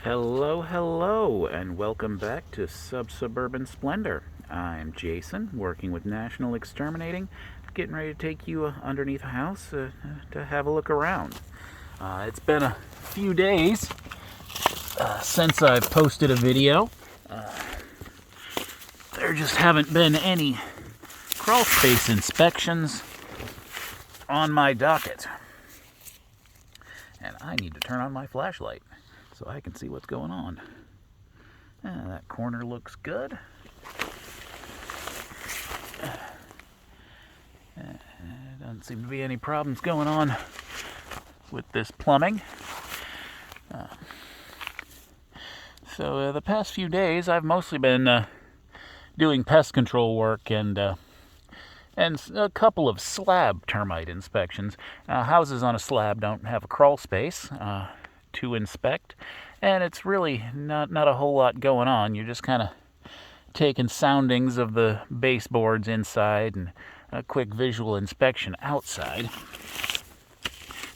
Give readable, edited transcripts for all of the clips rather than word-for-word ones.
Hello, hello, and welcome back to Sub-Suburban Splendor. I'm Jason, working with National Exterminating, getting ready to take you underneath a house to have a look around. It's been a few days since I've posted a video. There just haven't been any crawl space inspections on my docket. And I need to turn on my flashlight so I can see what's going on. That corner looks good. Doesn't seem to be any problems going on with this plumbing. So the past few days I've mostly been doing pest control work and a couple of slab termite inspections. Houses on a slab don't have a crawl space to inspect, and it's really not a whole lot going on. You're just kind of taking soundings of the baseboards inside and a quick visual inspection outside.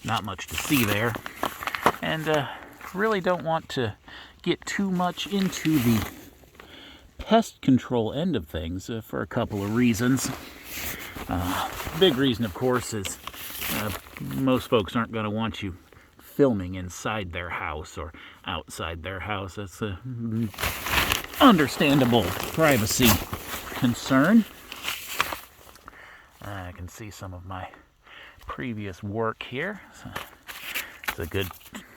Not much to see there, and really don't want to get too much into the pest control end of things for a couple of reasons. Big reason, of course, is most folks aren't going to want you filming inside their house or outside their house. That's a understandable privacy concern. I can see some of my previous work here. So it's a good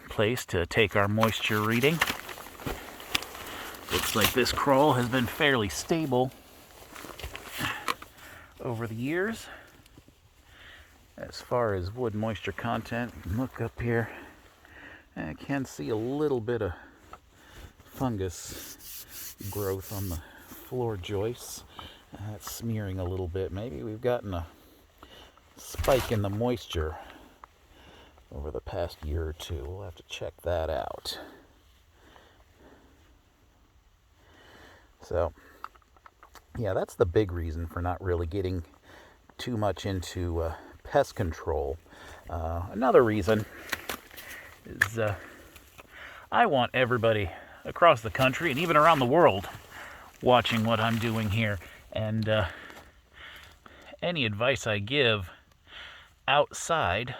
place to take our moisture reading. Looks like this crawl has been fairly stable over the years. As far as wood moisture content, look up here. I can see a little bit of fungus growth on the floor joists. That's smearing a little bit. Maybe we've gotten a spike in the moisture over the past year or two. We'll have to check that out. So, yeah, that's the big reason for not really getting too much into pest control. Another reason is I want everybody across the country and even around the world watching what I'm doing here. And any advice I give outside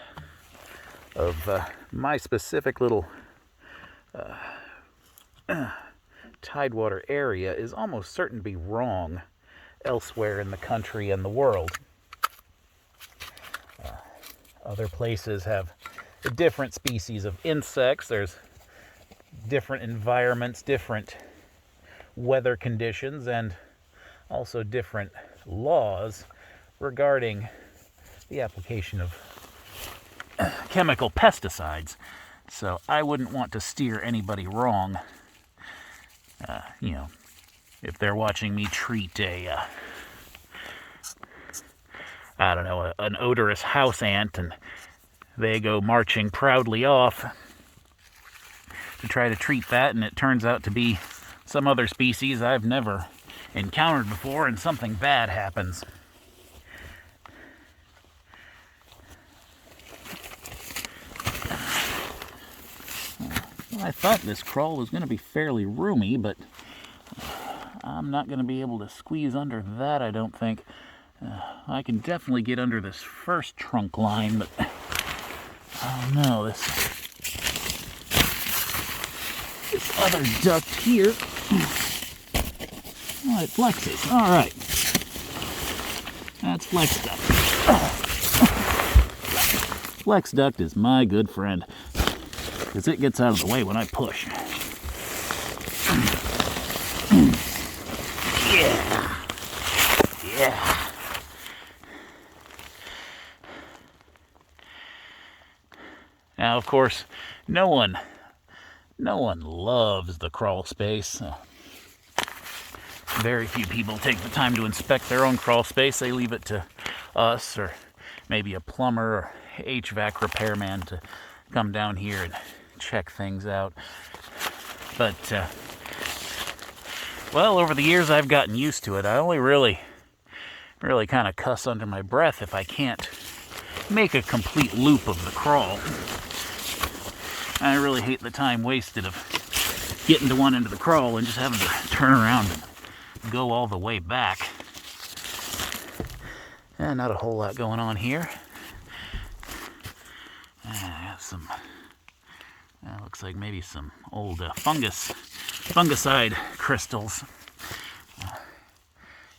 of my specific little tidewater area is almost certain to be wrong elsewhere in the country and the world. Other places have different species of insects. There's different environments, different weather conditions, and also different laws regarding the application of chemical pesticides. So I wouldn't want to steer anybody wrong. If they're watching me treat an odorous house ant, and they go marching proudly off to try to treat that, and it turns out to be some other species I've never encountered before, and something bad happens. Well, I thought this crawl was going to be fairly roomy, but I'm not going to be able to squeeze under that, I don't think. I can definitely get under this first trunk line, but oh no, this other duct here. Oh, it flexes. All right, that's flex duct. Flex duct is my good friend because it gets out of the way when I push. Yeah. Now, of course, no one loves the crawl space. Very few people take the time to inspect their own crawl space. They leave it to us or maybe a plumber or HVAC repairman to come down here and check things out. But, well, over the years I've gotten used to it. I only really kind of cuss under my breath if I can't make a complete loop of the crawl. I really hate the time wasted of getting to one end of the crawl and just having to turn around and go all the way back. And not a whole lot going on here. I got some, looks like maybe some old fungicide crystals.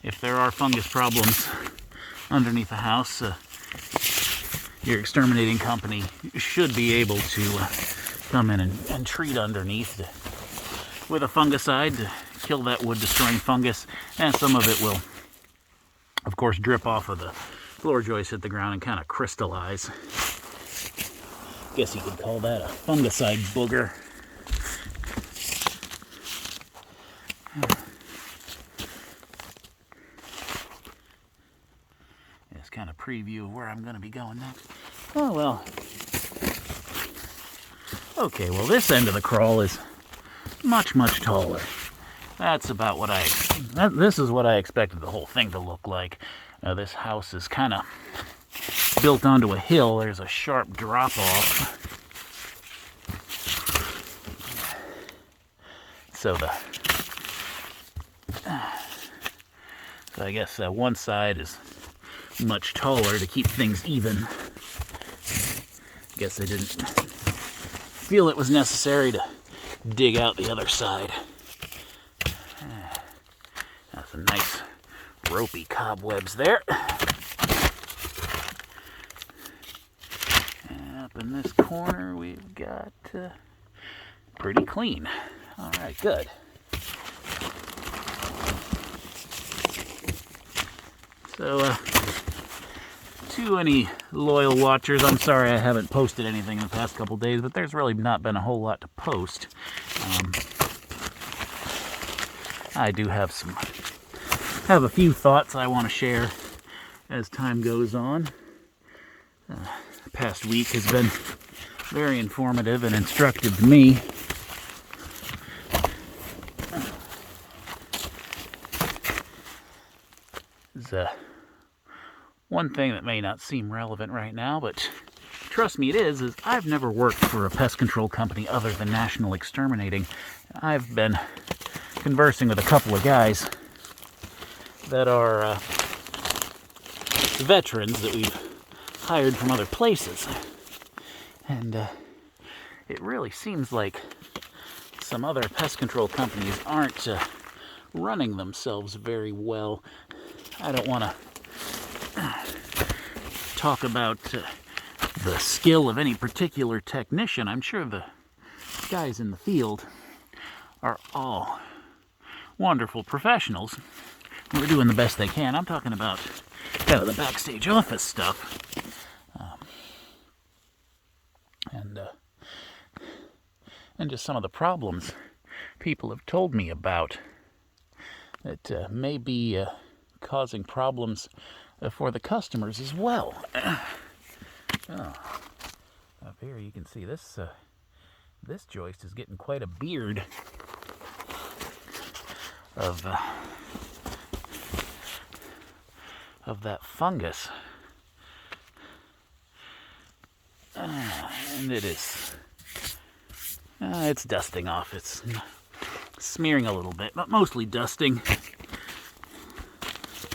If there are fungus problems underneath the house, your exterminating company should be able to come in and treat underneath with a fungicide to kill that wood-destroying fungus, and some of it will, of course, drip off of the floor joist, hit the ground, and kind of crystallize. Guess you could call that a fungicide booger. Just kind of preview of where I'm going to be going next. Oh, well. Okay, well, this end of the crawl is much, much taller. That's about what this is what I expected the whole thing to look like. This house is kind of built onto a hill. There's a sharp drop off. So I guess one side is much taller to keep things even. Guess I didn't feel it was necessary to dig out the other side. That's some nice ropey cobwebs there. And up in this corner we've got pretty clean. All right, good. So, to any loyal watchers, I'm sorry I haven't posted anything in the past couple days, but there's really not been a whole lot to post. I do have a few thoughts I want to share as time goes on. The past week has been very informative and instructive to me. One thing that may not seem relevant right now, but trust me it is I've never worked for a pest control company other than National Exterminating. I've been conversing with a couple of guys that are veterans that we've hired from other places. And it really seems like some other pest control companies aren't running themselves very well. I don't want to talk about the skill of any particular technician. I'm sure the guys in the field are all wonderful professionals. We're doing the best they can. I'm talking about the backstage office stuff. And just some of the problems people have told me about that may be causing problems for the customers as well. Up here you can see this joist is getting quite a beard of that fungus. And it is it's dusting off. It's smearing a little bit, but mostly dusting.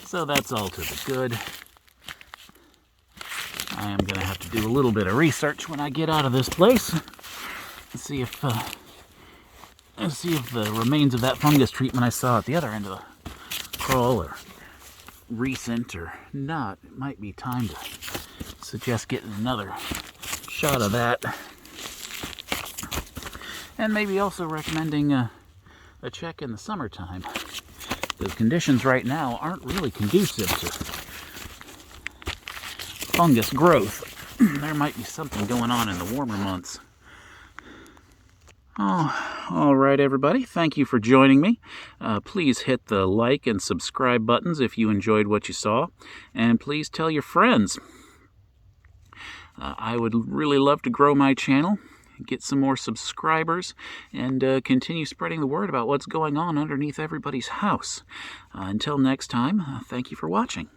So that's all to the good. I am going to have to do a little bit of research when I get out of this place and see if the remains of that fungus treatment I saw at the other end of the crawl are recent or not. It might be time to suggest getting another shot of that. And maybe also recommending a check in the summertime. The conditions right now aren't really conducive to fungus growth. There might be something going on in the warmer months. Oh, all right, everybody. Thank you for joining me. Please hit the like and subscribe buttons if you enjoyed what you saw. And please tell your friends. I would really love to grow my channel, get some more subscribers, and continue spreading the word about what's going on underneath everybody's house. Until next time, thank you for watching.